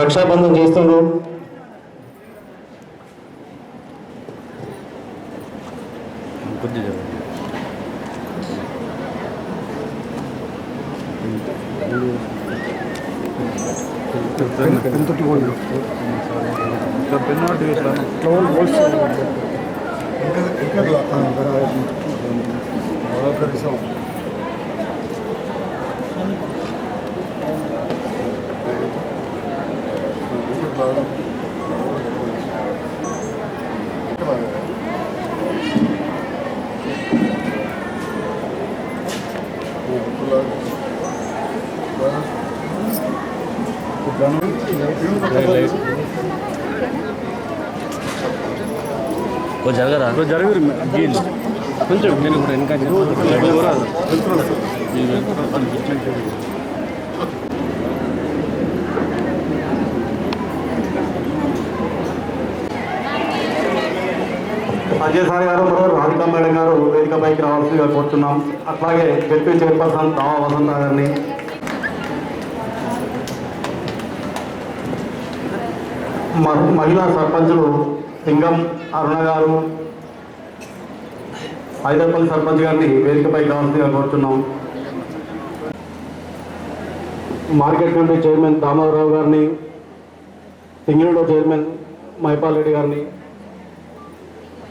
రక్షాబంధం చేస్తున్నారు. జరగరా కొంచెం నేను కూడా వెనక అజయ్ సార్ గారు మరియు రాధికా మేడం గారు వేదికపైకి రావాల్సిందిగా కోరుతున్నాం. అట్లాగే జడ్పీ చైర్పర్సన్ రావా వసంత గారిని, మహిళా సర్పంచులు సింగం అరుణ గారు, హైదరాబాద్ సర్పంచ్ గారిని వేదికపైకి రావాల్సిందిగా కోరుతున్నాం. మార్కెట్ కమిటీ చైర్మన్ దామోదరరావు గారిని, సింగిల్డో చైర్మన్ మైపాల్ రెడ్డి గారిని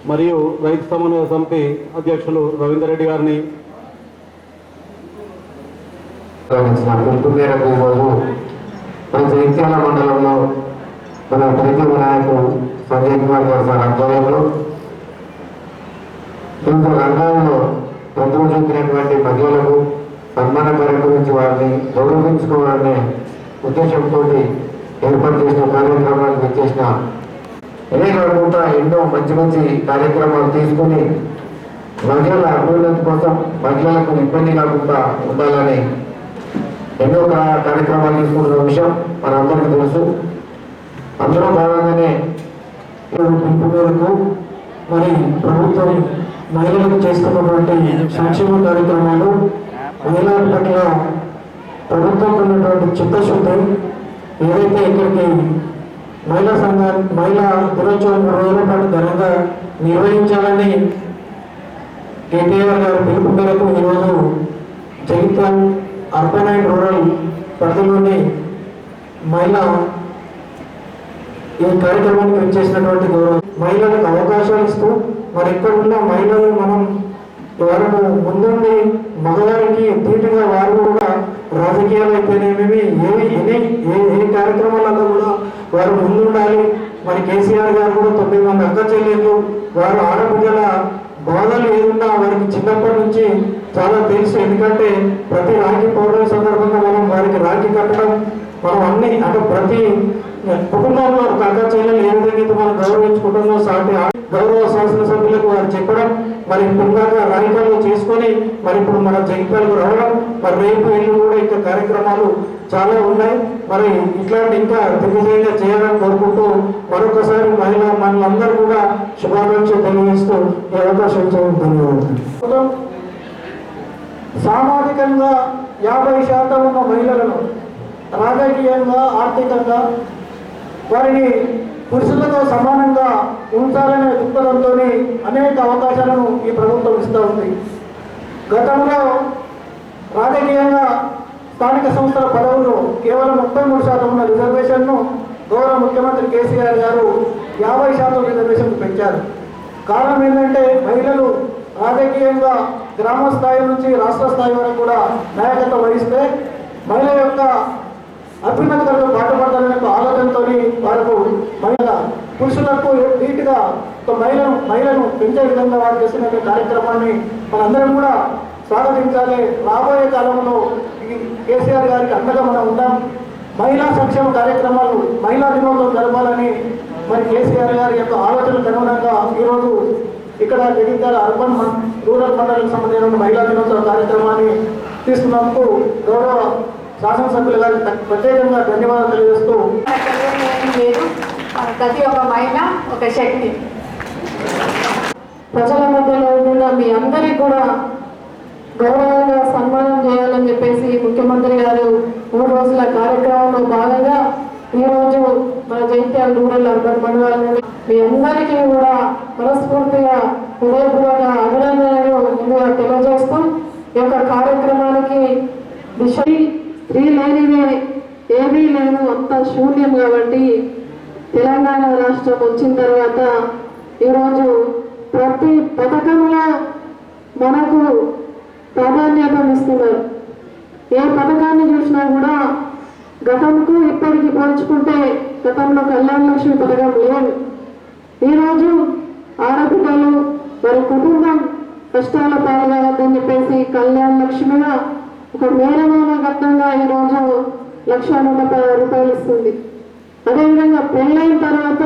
మరియు రైతు సమన్వయ సమితి అధ్యక్షులు రవీందర్ రెడ్డి గారిని పిలుపు మేరకు ఈరోజు మన జగిత్యాల మండలంలో మన ప్రీతం నాయకుడు సంజయ్ కుమార్ గారు సార్ ఆధ్వర్యంలో వివిధ రంగాల్లో ప్రతిభ చూపినటువంటి మహిళలకు సన్మాన కార్యక్రమించి వారిని గౌరవించుకోవాలనే ఉద్దేశంతో ఏర్పాటు చేసిన కార్యక్రమానికి వచ్చేసిన ఇదే కాకుండా ఎన్నో మంచి మంచి కార్యక్రమాలు తీసుకుని మహిళల అభ్యున్నతి కోసం మహిళలకు ఇబ్బంది కాకుండా ఉండాలని ఎన్నో కార్యక్రమాలు తీసుకున్న విషయం మనందరికీ తెలుసు. అందులో భాగంగానే పిలుపు మేరకు మరి ప్రభుత్వం మహిళలకు చేస్తున్నటువంటి సంక్షేమ కార్యక్రమాలు మహిళల పట్ల ప్రభుత్వం ఉన్నటువంటి చిత్తశుద్ధి ఏదైతే ఇక్కడికి మహిళా దినోత్సవం 3 రోజుల పాటు ఘనంగా నిర్వహించాలని కేటీఆర్ గారు పిలుపు మేరకు ఈరోజు జగిత్యాల అర్బన్ అండ్ రూరల్ పరిధిలోని మహిళ ఈ కార్యక్రమానికి వచ్చేసినటువంటి గౌరవం మహిళలకు అవకాశాలు ఇస్తూ మరి ఇక్కడ ఉన్న మహిళలు మనం వారు ముందుండి మగవారికి ధీటుగా వారు కూడా రాజకీయాలు అయితేనేమి ఏ కార్యక్రమాలలో కూడా వారు ముందుండాలి. మరి కేసీఆర్ గారు కూడా 9 మంది అక్క చెల్లెళ్ళు వారు ఆడపిల్లల బాధలు ఏదున్నా వారికి చిన్నప్పటి నుంచి చాలా తెలుసు. ఎందుకంటే ప్రతి రాఖీ పౌర్ణమి సందర్భంగా మనం వారికి రాఖీ కట్టడం మనం అన్ని అంటే ప్రతి కుటుంబంలో ఒక అక్క చెల్లెలు ఏ విధంగా మనం గౌరవించుకుంటుందో సాటి గౌరవ శాసనసభ్యులకు వారు చెప్పడం మరి ఇందాక రాజకీయాలు చేసుకొని మరి ఇప్పుడు మన జగిత్యాలకు రావడం మరి రేపు ఇల్లు కూడా ఇంకా కార్యక్రమాలు చాలా ఉన్నాయి. మరి ఇట్లాంటి ఇంకా దిగ్విజయంగా చేయాలని కోరుకుంటూ మరొకసారి మహిళలందరూ కూడా శుభాకాంక్షలు తెలియజేస్తూ ఈ అవకాశం ఇచ్చేందుకు ధన్యవాదాలు. సామాజికంగా 50% ఉన్న మహిళలను రాజకీయంగా ఆర్థికంగా వారిని పురుషులతో సమానంగా ఉంచాలనే దృక్పథంతో అనేక అవకాశాలను ఈ ప్రభుత్వం ఇస్తూ ఉంది. గతంలో రాజకీయంగా స్థానిక సంస్థల పదవుల్లో కేవలం 33% ఉన్న రిజర్వేషన్ను గౌరవ ముఖ్యమంత్రి కేసీఆర్ గారు 50% రిజర్వేషన్ పెంచారు. కారణం ఏంటంటే మహిళలు రాజకీయంగా గ్రామ స్థాయి నుంచి రాష్ట్ర స్థాయి వరకు కూడా నాయకత్వం వహిస్తే మహిళ యొక్క అభ్యున్నతులకు బాటపడతారనే ఆలోచనతో వారికి పురుషులకు నీట్గా మహిళను పెంచే విధంగా వారు చేస్తున్న కార్యక్రమాన్ని మనందరం కూడా స్వాగతించాలి. రాబోయే కాలంలో ఈ కేసీఆర్ గారికి అండగా మనం ఉందాం. మహిళా సంక్షేమ కార్యక్రమాలు మహిళా దినోత్సవం జరపాలని మరి కేసీఆర్ గారి యొక్క ఆలోచనకు అనుగుణంగా ఈరోజు ఇక్కడ జగిత్యాల అర్బన్ రూరల్ మండలికి సంబంధించిన మహిళా దినోత్సవ కార్యక్రమాన్ని తీసుకున్నందుకు గౌరవ శాసనసభ్యులు గారికి ప్రత్యేకంగా ధన్యవాదాలు తెలియజేస్తూ లేదు, ప్రతి ఒక్క మహిళ ఒక శక్తి. ప్రజల మధ్యలో ఉన్న మీ అందరికీ కూడా గౌరవంగా సన్మానం చేయాలని చెప్పేసి ముఖ్యమంత్రి గారు 3 రోజుల కార్యక్రమంలో భాగంగా ఈరోజు మన జైత్యాల రూరల్ అర్బన్ మండలాన్ని మీ అందరికీ కూడా మనస్ఫూర్తిగా హృదయపూర్వక అభినందనలు ముందుగా తెలియజేస్తూ ఈ యొక్క కార్యక్రమానికి స్త్రీ లేనిదే ఏమీ లేదు, అంత శూన్యం. కాబట్టి తెలంగాణ రాష్ట్రం వచ్చిన తర్వాత ఈరోజు ప్రతి పథకంలో మనకు ప్రాధాన్యత ఇస్తున్నారు. ఏ పథకాన్ని చూసినా కూడా గతంకు ఇప్పటికి పోల్చుకుంటే గతంలో కళ్యాణ లక్ష్మి పథకం లేదు. ఈరోజు ఆడపిల్లలు వారి కుటుంబం కష్టాల పాల్గొవద్దని చెప్పేసి కళ్యాణ లక్ష్మిగా ఒక మేనమామ ఘట్టంగా ఈరోజు 1,110 రూపాయలు ఇస్తుంది. అదేవిధంగా పెళ్ళైన తర్వాత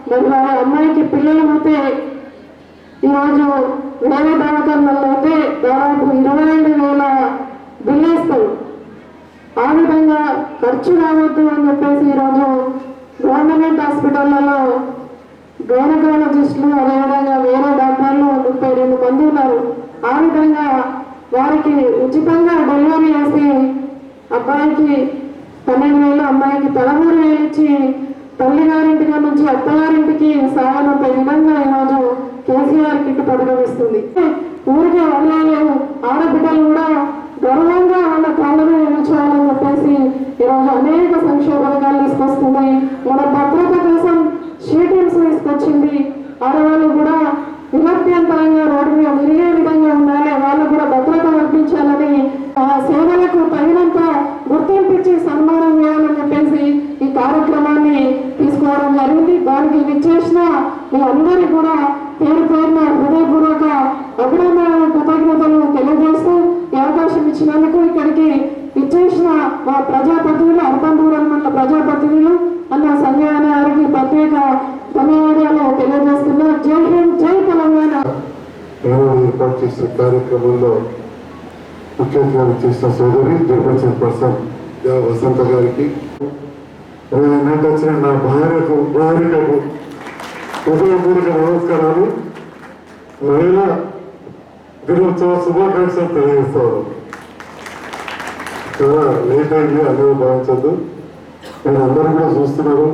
మరి వారి అమ్మాయికి పిల్లలు పోతే ఈరోజు వేరే దవాఖానాల్లో అయితే దాదాపు 25,000 బిల్లు ఇస్తారు. ఆ విధంగా ఖర్చు రావద్దు అని చెప్పేసి ఈరోజు గవర్నమెంట్ హాస్పిటళ్లలో గైనకాలజిస్టులు అదేవిధంగా వేరే డాక్టర్లు 32 మంది ఉన్నారు. ఆ విధంగా వారికి ఉచితంగా డెలివరీ చేసి అబ్బాయికి 12,000 అమ్మాయికి 13,000 ఇచ్చి తల్లిగారింటిగా నుంచి అత్తగారింటికి సాగనంపే విధంగా ఈరోజు కేసీఆర్ కిట్ పథకం ఇస్తుంది. ఊరికే వదిలేవు, ఆడబిడ్డలు కూడా గర్వంగా వాళ్ళ కాళ్ళనే నిలుచోవాలని చెప్పేసి ఈరోజు అనేక సంక్షేమ పథకాలు తీసుకొస్తుంది. మన భద్రత కోసం షీటింగ్స్ తీసుకొచ్చింది. ఆడవాళ్ళు కూడా విభక్త్యంతరంగా రోడ్డు మీద తిరిగే విధంగా ఉండాలి, వాళ్ళకు కూడా భద్రత కల్పించాలని, ఆ సేవలకు తగినంత గుర్తింపించి సన్మానం చేయాలని చెప్పేసి ఈ కార్యక్రమాన్ని తీసుకోవడం జరిగింది. దానికి విచ్చేసిన మీ అందరికీ కూడా పేరు పేరున హృదయపూర్వక అభినందనలు కృతజ్ఞతలు తెలియజేస్తూ ఈ అవకాశం ఇచ్చినందుకు ఇక్కడికి విచ్చేసిన మా ప్రజాప్రతినిధులు అర్బన్ రూరల్ మండల ప్రజాప్రతినిధులు అన్న సంజయ్ గారికి ప్రత్యేక ధన్యవాదాలు తెలియజేస్తున్నా. జై హింద్, జై తెలంగాణ. ఏర్పాటు చేసిన కార్యక్రమంలో ముఖ్య అతిథిగా చేసిన సోదరి జడ్పీ చైర్పర్సన్ వసంత గారికి, వచ్చిన నా భార్యకు హృదయపూర్వక నమస్కారాలు. మహిళా దినోత్సవ శుభాకాంక్షలు తెలియజేస్తాను. చాలా లేట్ అయింది, అందరూ భావించద్దు. మీరు అందరూ కూడా చూస్తున్నారు,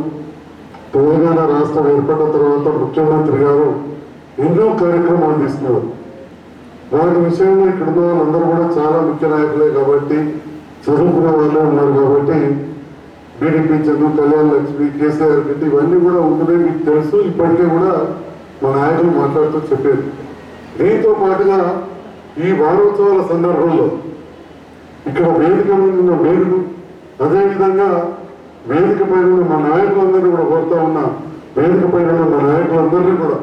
తెలంగాణ రాష్ట్రం ఏర్పడిన తర్వాత ముఖ్యమంత్రి గారు ఎన్నో కార్యక్రమాలు తీసుకున్నారు. వాటి విషయంలో ఇక్కడ ఉన్న వాళ్ళందరూ కూడా చాలా ముఖ్య నాయకులే కాబట్టి, చదువుకున్న వాళ్ళే ఉన్నారు కాబట్టి బీడీపీ చంద్రు, కళ్యాణ లక్ష్మి, కేసీఆర్ కిట్ ఇవన్నీ కూడా ఉంటున్నాయి, మీకు తెలుసు. ఇప్పటికే కూడా మా నాయకులు మాట్లాడుతూ చెప్పారు. దీంతో పాటుగా ఈ వారోత్సవాల సందర్భంలో ఇక్కడ వేదిక మీద ఉన్న వేదిక, అదేవిధంగా వేదిక పైన ఉన్న మా నాయకులందరినీ కూడా కోరుతా ఉన్నా, వేదిక పైన ఉన్న మా నాయకులందరినీ కూడా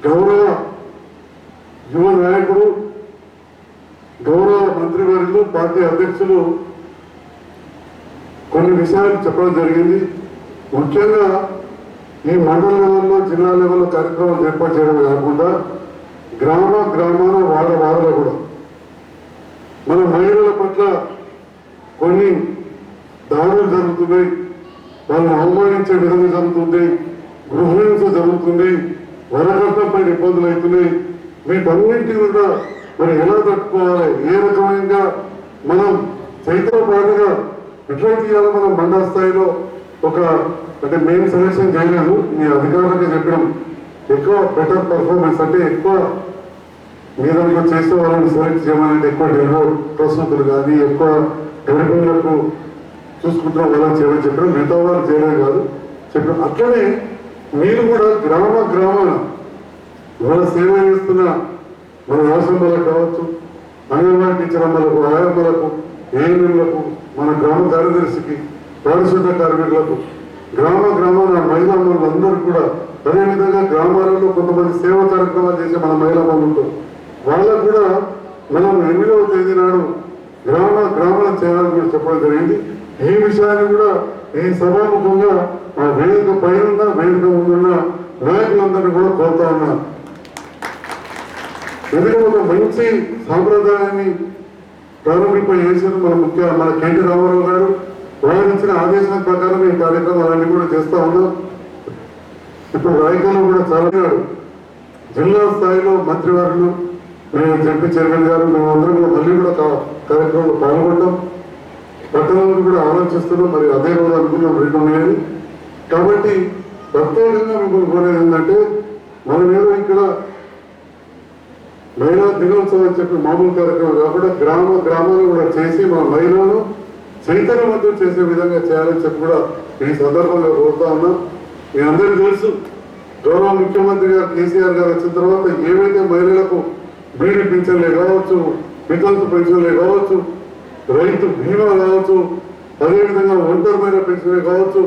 గౌరవ యువ నాయకుడు, గౌరవ మంత్రివర్యులు, పార్టీ అధ్యక్షులు కొన్ని విషయాలు చెప్పడం జరిగింది. ముఖ్యంగా ఈ మండల లెవెల్లో, జిల్లా లెవెల్లో కార్యక్రమాలు ఏర్పాటు చేయడం కాకుండా గ్రామాన వాడలో కూడా మన మహిళల పట్ల కొన్ని దాడులు జరుగుతున్నాయి, వాళ్ళని అవమానించే విధంగా జరుగుతుంది, గృహహింస జరుగుతుంది, వరకట్నంపై ఇబ్బందులు అవుతున్నాయి. వీటన్నింటినీ కూడా మరి ఎలా తట్టుకోవాలి, ఏ రకమైన మనం చైతన్య పాటుగా ఎట్లా తీయాలో మనం మండల స్థాయిలో ఒక అంటే మేము సెలెక్షన్ చేయలేదు, మీ అధికారులకు చెప్పడం. ఎక్కువ బెటర్ పర్ఫార్మెన్స్ అంటే ఎక్కువ మీ దాంట్లో చేసే వాళ్ళని సెలెక్ట్ చేయమని, ఎక్కువ డెలివరీ ప్రస్తుతులు కానీ ఎక్కువ డెలివరీలకు చూసుకుంటున్న వాళ్ళని చేయమని చెప్పడం, మిగతా వాళ్ళు చేయలేదు కాదు చెప్పడం. అట్లనే మీరు కూడా గ్రామాన ఇవాళ సేవ చేస్తున్న మన ఆశ్రమాలకు కావచ్చు, అంగన్వాడీ టీచర్ అమ్మలకు, ఆయమ్మలకు, ఏఎన్ఎంలకు, మన గ్రామ కార్యదర్శికి, పారిశుద్ధ కార్మికులకు, గ్రామాన మహిళా మనులందరూ కూడా, అదేవిధంగా గ్రామాలలో కొంతమంది సేవా కార్యక్రమాలు చేసే మన మహిళా మనులు వాళ్ళకు కూడా మనం 8వ తేదీ నాడు గ్రామాలను చేయాలని కూడా చెప్పడం జరిగింది. ఈ విషయాన్ని కూడా ఈ సభాముఖంగా ఆ వేదిక పైన వేదిక ముందున్న నాయకులందరినీ కూడా కోరుతా ఉన్నారు. ఎందుకంటే ఒక మంచి సాంప్రదాయాన్ని ప్రారంభింప చేసిన మన కేటీ రామారావు గారు వారు ఇచ్చిన ఆదేశాల ప్రకారం ఈ కార్యక్రమాలన్నీ కూడా చేస్తూ ఉన్నాం. ఇప్పుడు రాయకల్లో కూడా చాలా జిల్లా స్థాయిలో మంత్రివర్యులు మేము జడ్పీ చైర్మన్ గారు మేమందరం కూడా మళ్ళీ కూడా కార్యక్రమంలో పాల్గొంటాం. పట్టణాలను కూడా ఆలోచిస్తున్నాం. మరి అదే రోజు అనుకున్నాం 2 ఉన్నాయని. కాబట్టి ప్రత్యేకంగా మిమ్మల్ని కోరేది ఏంటంటే మనం ఏదో ఇక్కడ మహిళా దినోత్సవం అని చెప్పి మామూలు కార్యక్రమం కాకుండా గ్రామాలు కూడా చేసి మన మహిళలను చైతన్యవంతం చేసే విధంగా చేయాలని చెప్పి కూడా ఈ సందర్భంగా కోరుతా ఉన్నాం. మీ అందరికీ తెలుసు, గౌరవ ముఖ్యమంత్రి గారు కేసీఆర్ గారు వచ్చిన తర్వాత ఏవైతే మహిళలకు బీడీ పింఛన్లే కావచ్చు, వితంతు పెన్షన్లే కావచ్చు, రైతు బీమా కావచ్చు, అదేవిధంగా ఒంటరి మహిళ పెన్షన్లే కావచ్చు,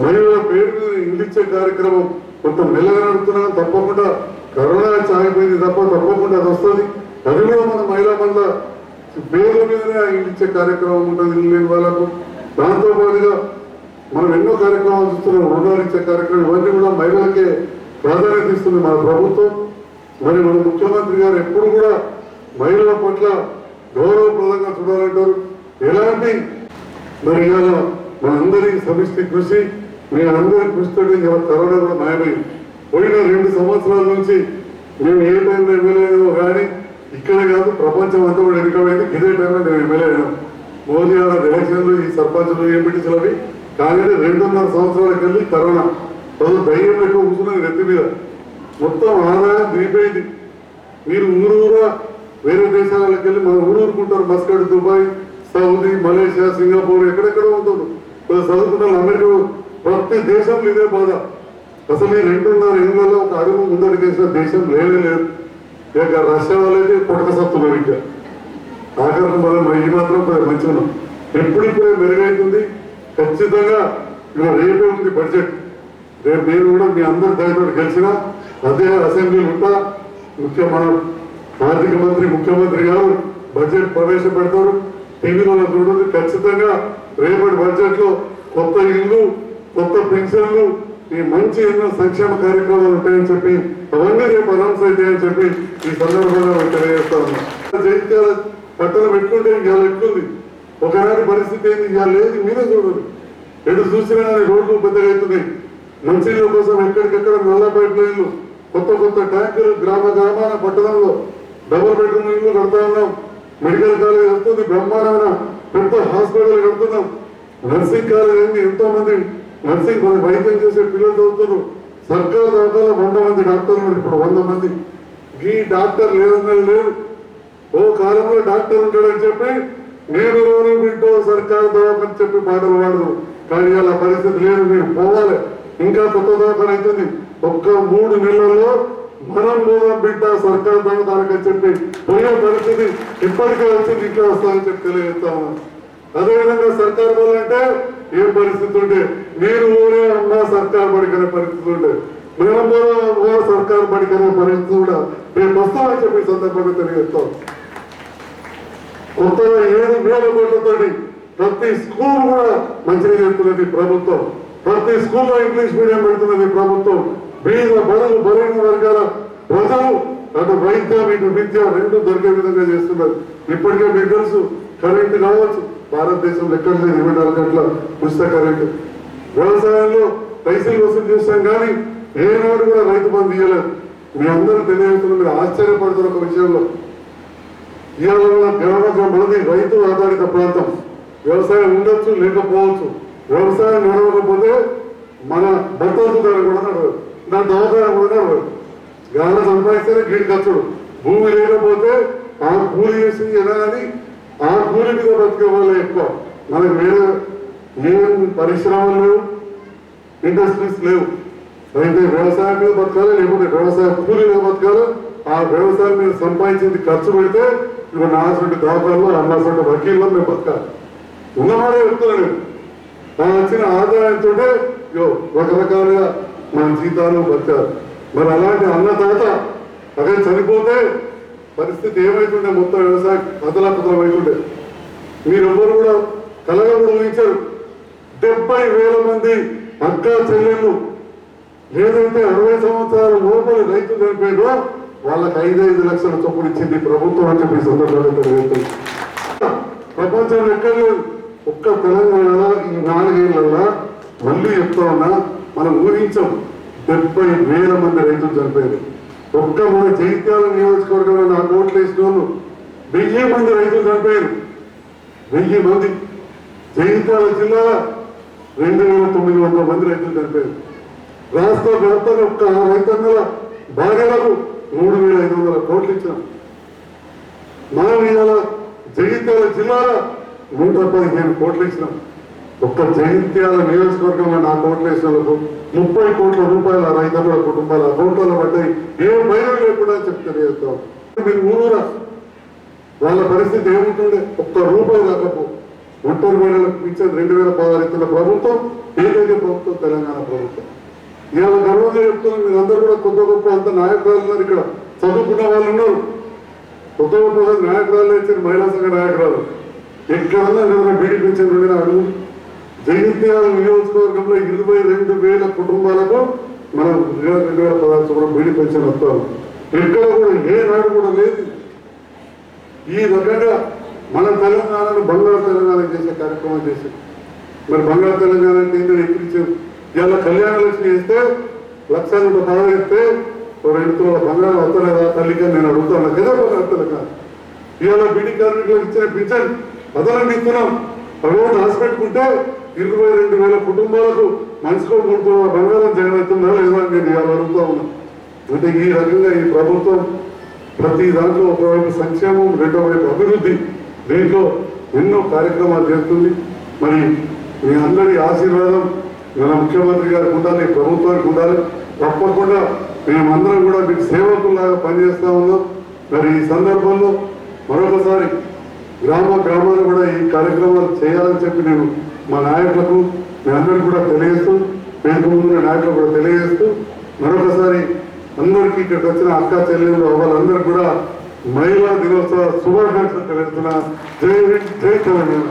మహిళల పేరు మీద ఇల్లు ఇచ్చే కార్యక్రమం కొంత మెల్లగా నడుపుతున్నాం. తప్పకుండా కరోనా సాగిపోయింది తప్పకుండా అది వస్తుంది. అది కూడా మన మహిళా మండల పేర్ల మీదనే ఇల్లు ఇచ్చే కార్యక్రమం ఉంటుంది ఇల్లు లేని వాళ్ళకు. దాంతో పాటుగా మనం ఎన్నో కార్యక్రమాలు చూస్తున్నాం. రుణాలు ఇచ్చే కార్యక్రమం ఇవన్నీ కూడా మహిళలకే ప్రాధాన్యత ఇస్తుంది మన ప్రభుత్వం. మరి మన ముఖ్యమంత్రి గారు ఎప్పుడు కూడా మహిళల పట్ల గౌరవప్రదంగా చూడాలంటారు. ఎలాంటి మరి ఇవాళ మనందరి సమిష్టి కృషి, మీ అందరి కృషితో ఇవాళ కరోనా కూడా మాయమైంది. పోయిన 2 సంవత్సరాల నుంచి మేము ఏ టైంలో ఎమ్మెల్యే అయినామో కానీ ఇక్కడే కాదు ప్రపంచం అంతా కూడా ఎన్నికమైంది. ఇదే టైంలో నేను ఎమ్మెల్యే అయినాం. మోదీ గారు ఎలక్షన్లు, ఈ సర్పంచులు ఎంపీటీసీలు అవి కానీ 2.5 సంవత్సరాలకు వెళ్ళి కరోనా అసలు ధైర్యం ఎక్కువ కూర్చున్నది నెత్తి మీద. మొత్తం ఆదాయం దిగిపోయింది. మీరు ఊరూరా వేరే దేశాలకు వెళ్ళి మన ఊరుకుంటారు. Muscat, Dubai, Saudi, Malaysia, Singapore ఎక్కడెక్కడో ఉంటుంది. చదువుకున్న అమెరికా, ప్రతి దేశంలో ఇదే బాధ. అసలు ఈ 2.5 ఏళ్ళలో ఒక అడుగు ముందడుగు చేసిన దేశం లేదు. ఇక రష్యా వాళ్ళైతే పొడక సత్తున్నారు. ఇంకా ఆఖరికి మనం ఈ మాత్రం మంచిగా ఎప్పుడిప్పుడే మెరుగైతుంది. ఖచ్చితంగా ఇలా రేపే ఉంది బడ్జెట్. రేపు నేను కూడా మీ అందరి దయతో గెలిచిన అదే అసెంబ్లీ ఉంటా. మన ఆర్థిక మంత్రి ముఖ్యమంత్రి గారు బడ్జెట్ ప్రవేశపెడతారు. టీవీలో చూడండి. ఖచ్చితంగా రేపటి బడ్జెట్ లో కొత్త ఇల్లు, కొత్త పెన్షన్లు, ఈ మంచి ఎన్నో సంక్షేమ కార్యక్రమాలు ఉంటాయని చెప్పి అవన్నీ రేపు అనౌన్స్ అవుతాయని చెప్పి ఈ సందర్భంగా తెలియజేస్తా ఉన్నా. జైత్యాల పట్టణం పెట్టుకుంటే ఇవాళ ఎట్లుంది, ఒకనాటి పరిస్థితి ఏంది, ఇవాళ లేదు. మీరే చూడండి. ఎటు చూసినా రోడ్లు పెద్దగా అవుతున్నాయి. మంచినీళ్ళ కోసం ఎక్కడికెక్కడ నల్ల పైప్ లైన్లు, కొత్త ట్యాంకులు గ్రామాన పట్టణంలో డబుల్ బెడ్రూమ్ ఇల్లు కడతా ఉన్నాం. మెడికల్ కాలేజ్ వస్తుంది. బ్రహ్మాండమైన పెద్ద హాస్పిటల్ కడుతున్నాం. నర్సింగ్ కాలేజ్ అయింది. ఎంతో మంది నర్సింగ్ వైద్యం చేసే పిల్లలు చదువుతున్నారు. సర్కారు దాంట్లో 100 మంది డాక్టర్లు, ఇప్పుడు 100 మంది. ఈ డాక్టర్ లేదన్నది లేదు. ఓ కాలంలో డాక్టర్ ఉంటాడని చెప్పి నేను వింటూ సర్కారు దవాఖాన చెప్పి పాటలు పాడదు. కానీ అలా పరిస్థితి లేదు. మీరు పోవాలి. ఇంకా కొత్త దవాఖాన అవుతుంది. ఒక్క 3 నెలల్లో మనం పోదాం బిడ్డ సర్కారు దవాఖానని చెప్పి పోయే పరిస్థితి ఇప్పటికే వచ్చింది. ఇంకా వస్తామని చెప్పి తెలియజేస్తాము. అదేవిధంగా సర్కారు పోవాలంటే ఏం పరిస్థితి ఉంటే మీరు ఊరే అమ్మా సర్కారు బడికనే పరిస్థితి ఉంటే మేము కూడా సర్కారు బడికనే పరిస్థితి కూడా రేపు వస్తామని చెప్పి సందర్భంగా తెలియజేస్తాం. కొత్తగా 7,000 కోట్లతోటి ప్రతి స్కూల్ కూడా మంచిగా చేస్తున్నది ప్రభుత్వం. ప్రతి స్కూల్లో ఇంగ్లీష్ మీడియం పెడుతున్నది ప్రభుత్వం. బీద బలైన వర్గాల ప్రజలు అటు వైద్యం ఇటు విద్య 2 దొరికే విధంగా చేస్తున్నారు. ఇప్పటికే మీకు తెలుసు, కరెంటు కావచ్చు భారతదేశంలో ఎక్కడ లేదు 24 గంటల ఉచిత కరెంటు. వ్యవసాయంలో పైసలు వసూలు చేస్తాం కానీ ఏనాడు కూడా రైతు బంధు ఇవ్వలేదు. మీ అందరూ తెలియజేస్తున్నారు. మీరు ఆశ్చర్యపడుతున్న ఒక విషయంలో, ఇవాళ మనది రైతు ఆధారిత ప్రాంతం. వ్యవసాయం ఉండొచ్చు లేకపోవచ్చు. వ్యవసాయం నడవకపోతే మన బట్టల దుకాణం కూడా నడవదు, దాని దవాఖాన కూడా నడవదు. గాల సంపాదిస్తేనే గీడి ఖర్చుడు. భూమి లేకపోతే ఆ కూలి చేసి ఎలాగని ఆ కూలి మీద బతికే వాళ్ళే ఎక్కువ. మనకు వేరే ఏం పరిశ్రమలు లేవు, ఇండస్ట్రీస్ లేవు. అయితే వ్యవసాయం మీద బతకాలి, లేకపోతే వ్యవసాయ కూలి మీద బతకాలి. ఆ వ్యవసాయం మీద సంపాదించింది ఖర్చు పెడితే ఇక నాసంటి దవాఖానలో అన్నాసంటి వకీల్లో మేము బతకాలి. ఉన్నవాడే చెప్తున్నాను. వచ్చిన ఆదాయంతో రకరకాలుగా మన జీతాలు బతకాలి. మరి అలాంటి అన్నదాత అదే చనిపోతే పరిస్థితి ఏమైతుండే, మొత్తం వ్యవసాయం అదలాపదలం అవుతుండే. మీరెవ్వరు కూడా కలగా కూడా ఊహించారు. 70,000 మంది అక్క చెల్లెళ్ళు ఏదైతే 60 సంవత్సరాల లోపల రైతులు చనిపోయారో వాళ్ళకి 5 లక్షల చొప్పులు ఇచ్చింది ప్రభుత్వం అని చెప్పి సందర్భంగా తెలియజేస్తుంది. ప్రపంచంలో ఎక్కడ లేదు. ఒక్క తెలంగాణలో ఈ 4 ఏళ్లలో మళ్ళీ చెప్తా ఉన్నా, మనం ఊహించాం 70,000 మంది రైతులు చనిపోయారు. ఒక్క మన జైత్యాల నియోజకవర్గంలో నా కోట్లు వేసిన వాళ్ళు 1000 మంది రైతులు చనిపోయారు. 1000 మంది. జైత్యాల జిల్లాలో 2,900 మంది రైతులు చనిపోయారు. రాష్ట్ర వ్యాప్తంగా ఒక్క రైతాంగాల భార్యలకు 3,500 కోట్లు ఇచ్చాం. మనం ఇవాళ జగిత్యాల జిల్లాలో 115 కోట్లు ఇచ్చినాం. ఒక్క జగిత్యాల నియోజకవర్గంలో నా కోట్లు వేసిన వాళ్ళకు 30 కోట్ల రూపాయల రైతుల కుటుంబాల అకౌంట్లలో పడ్డాయి. ఏ భయం లేకుండా తెలియజేస్తాం. మీరు ఊరూరా వాళ్ళ పరిస్థితి ఏముంటుండే? ఒక్క రూపాయి రాకపో. ఒంటరి మహిళలకు పింఛన్ 2016 ఇస్తున్న ప్రభుత్వం ఏదైతే ప్రభుత్వం తెలంగాణ ప్రభుత్వం. ఇవాళ గర్వంగా చెప్తున్నాం. మీరందరూ కూడా కొత్త గొప్ప అంత నాయకురాలు ఉన్నారు. ఇక్కడ చదువుకున్న వాళ్ళు ఉన్నారు. కొత్త గొప్ప నాయకురాలు ఇచ్చిన మహిళా సంఘ నాయకురాలు ఎక్కడన్నా ఎవరైనా బీడీ పింఛన్ ఉండిన అడుగు. జగిత్యాల నియోజకవర్గంలో 22,000 కుటుంబాలకు మనం 2016 కూడా బీడీ పింఛన్ వస్తాం. ఎక్కడ కూడా ఏ నాడు కూడా లేదు. ఈ రకంగా మన తెలంగాణను బంగారు తెలంగాణ చేసే కార్యక్రమం చేశాం. మరి బంగారు తెలంగాణ అంటే ఏంటో ఎక్కించాం. ఇవాళ కళ్యాణ లక్ష్మి ఇస్తే 1,110 ఇస్తే 2 తులాల బంగారం వస్తలేదా తల్లిగా నేను అడుగుతాను కదా. బంగారు తెలంగాణ ఇవాళ బీడీ కార్మికులకు ఇచ్చిన పింఛన్ అదనంగా ఇస్తున్నాం. ప్రభుత్వం రాసిపెట్టుకుంటే 22,000 కుటుంబాలకు మనిషికో 3 తులాల బంగారం జగన్ అవుతుందా లేదా నేను ఇవాళ అడుగుతా ఉన్నా. అంటే ఈ రకంగా ఈ ప్రభుత్వం ప్రతి దాంట్లో ఒకవైపు సంక్షేమం, రెండో వైపు అభివృద్ధి, దీంట్లో ఎన్నో కార్యక్రమాలు చేస్తుంది. మరి మీ అందరి ఆశీర్వాదం మన ముఖ్యమంత్రి గారికి ఉండాలి, ప్రభుత్వానికి ఉండాలి. తప్పకుండా మేమందరం కూడా మీకు సేవకుల్లాగా పనిచేస్తూ ఉన్నాం. మరి ఈ సందర్భంలో మరొకసారి గ్రామాలు కూడా ఈ కార్యక్రమాలు చేయాలని చెప్పి నేను మా నాయకులకు మీ అందరికీ కూడా తెలియజేస్తూ, మేము ముందున్న నాయకులు కూడా తెలియజేస్తూ మరొకసారి అందరికీ ఇక్కడికి వచ్చిన అక్క చెల్లెలు వాళ్ళందరూ కూడా మహిళా దినోత్సవ శుభాకాంక్షలు తెలుస్తున్నా. జై హింద్, జై తెలంగాణ.